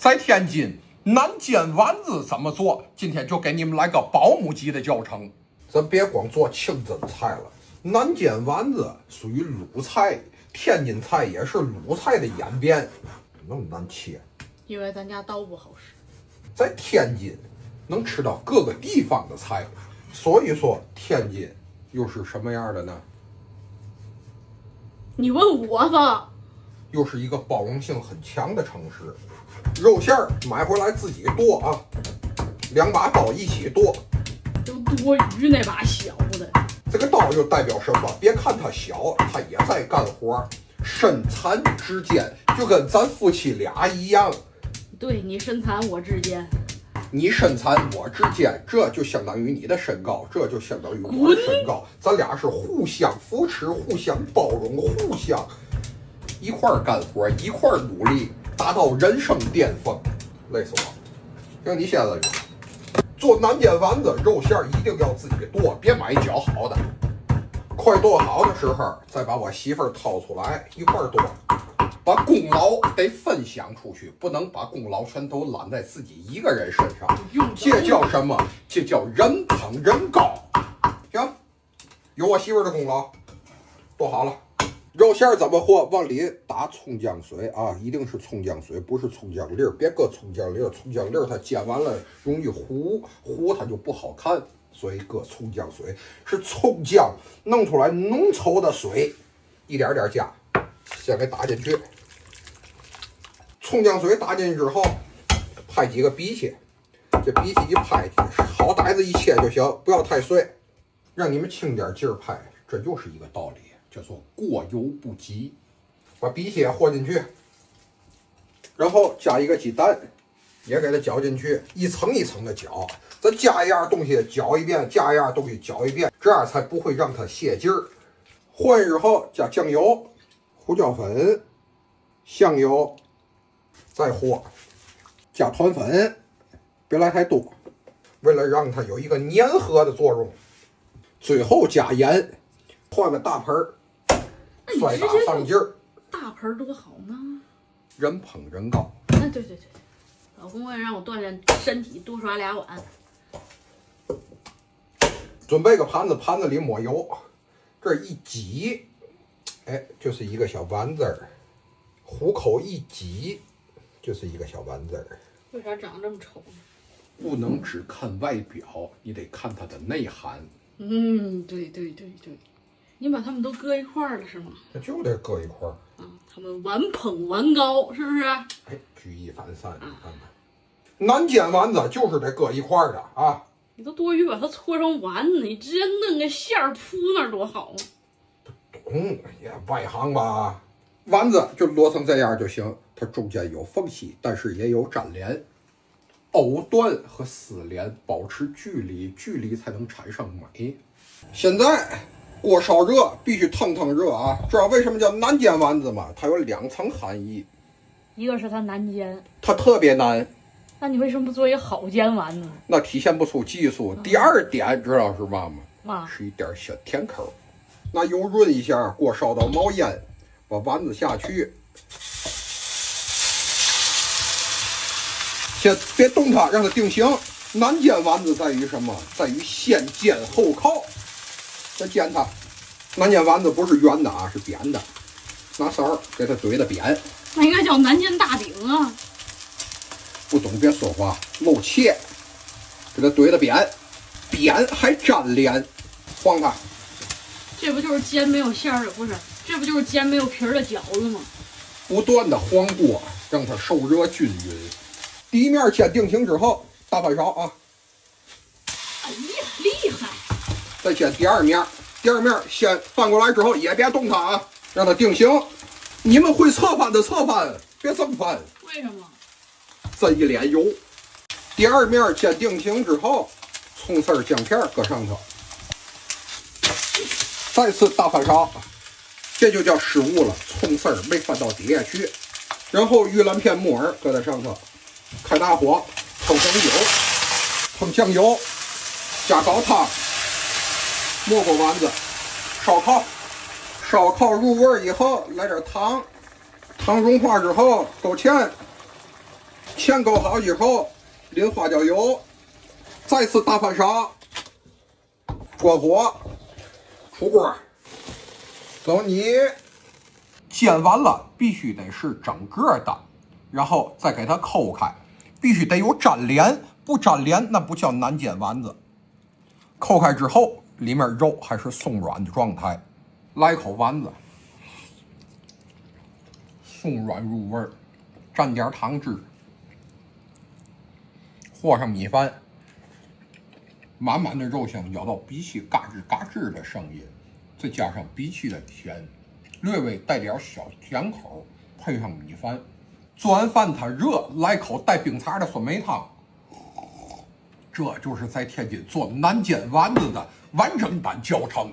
在天津南煎丸子怎么做？今天就给你们来个保姆级的教程。咱别光做清真菜了，南煎丸子属于鲁菜，天津菜也是鲁菜的演变。那么难切？因为咱家刀不好使。在天津能吃到各个地方的菜，所以说天津又是什么样的呢？你问我吧。又是一个包容性很强的城市。肉馅儿买回来自己剁啊，2把刀一起剁，就多余那把小的。这个刀又代表什么？别看它小，它也在干活，身残志坚，就跟咱夫妻俩一样。对，你身残我志坚，你身残我志坚，这就相当于你的身高，这就相当于我的身高，咱俩是互相扶持、互相包容、互相一块儿干活，一块儿努力，达到人生巅峰。累死我了！让你现在做南煎丸子，肉馅一定要自己剁，别买绞好的。快剁好的时候，再把我媳妇儿掏出来一块儿剁，把功劳得分享出去，不能把功劳全都揽在自己一个人身上。这叫什么？这叫人捧人高。行，有我媳妇儿的功劳，剁好了。肉馅怎么和？往里打葱姜水啊，一定是葱姜水，不是葱姜粒儿，别搁葱姜粒儿，葱姜粒儿它煎完了容易糊，它就不好看，所以搁葱姜水，是葱姜弄出来浓稠的水，一点点加，先给打进去。葱姜水打进去之后，拍几个荸荠，这荸荠一拍，好歹子一切就行，不要太碎，让你们轻点劲儿拍，这就是一个道理。叫做过犹不及，把荸荠和进去，然后加一个鸡蛋，也给它搅进去，一层一层的搅。咱加一样东西搅一遍，加一样东西搅一遍，这样才不会让它泄劲儿。和完之后加酱油、胡椒粉、香油，再和，加团粉，别来太多，为了让它有一个粘合的作用。最后加盐，换个大盆儿。摔打上劲儿，大盆多好呢，人捧人高。哎，对，老公为了让我锻炼身体，多刷2碗。准备个盘子，盘子里抹油，这一挤，哎，就是一个小丸子儿。虎口一挤，就是一个小丸子儿。为啥长这么丑呢？不能只看外表，你得看它的内涵。对。你把他们都搁一块儿了是吗？那就得搁一块儿啊，他们完捧完高，是不是？哎，举一反三，你看看，南煎丸子就是得搁一块儿的啊。你都多余把它搓成丸子，你直接弄个馅儿铺那儿多好啊！不懂也外行吧？丸子就摞成这样就行，它中间有缝隙，但是也有粘连。藕断和丝连保持距离才能产生美。现在锅烧热，必须腾腾热啊！知道为什么叫南煎丸子吗？它有2层含义，一个是它难煎，它特别难。那你为什么不做一个好煎丸子？那体现不出技术。第二点知道是嘛吗？是一点小甜口。那油润一下，锅烧到冒烟，把丸子下去，先别动它，让它定型。南煎丸子在于什么？在于先煎后烤。再煎它，南煎丸子不是圆的啊，是扁的。拿勺给它怼的扁。那应该叫南煎大饼啊。不懂别说话，漏切，给它怼的扁，扁还粘连，晃它。这不就是煎没有馅儿的？不是，这不就是煎没有皮儿的饺子吗？不断的晃锅，让它受热均匀。第一面煎定型之后，大翻勺啊。厉害！再煎第二面，先翻过来之后也别动它啊，让它定型。你们会侧翻的侧翻，别这么翻。为什么？这一脸油。第二面煎定型之后，葱丝姜片搁上头，再次大翻勺，这就叫失误了，葱丝没翻到底下去。然后玉兰片木耳搁在上头，开大火，腾红油，腾酱油，加高汤，没过丸子，烧烤入味以后，来点糖，糖融化之后勾芡，炝勾好以后，淋花椒油，再次大翻勺，转火，出锅。等你煎完了，必须得是整个的，然后再给它抠开，必须得有粘连，不粘连那不叫南煎丸子。抠开之后，里面肉还是松软的状态。来口丸子，松软入味儿，蘸点糖汁，和上米饭，满满的肉香咬到鼻息嘎吱嘎吱的声音，再加上鼻息的甜，略微带点小甜口，配上米饭，做完饭它热，来口带冰碴的酸梅汤。这就是在天津做南煎丸子的完整版教程。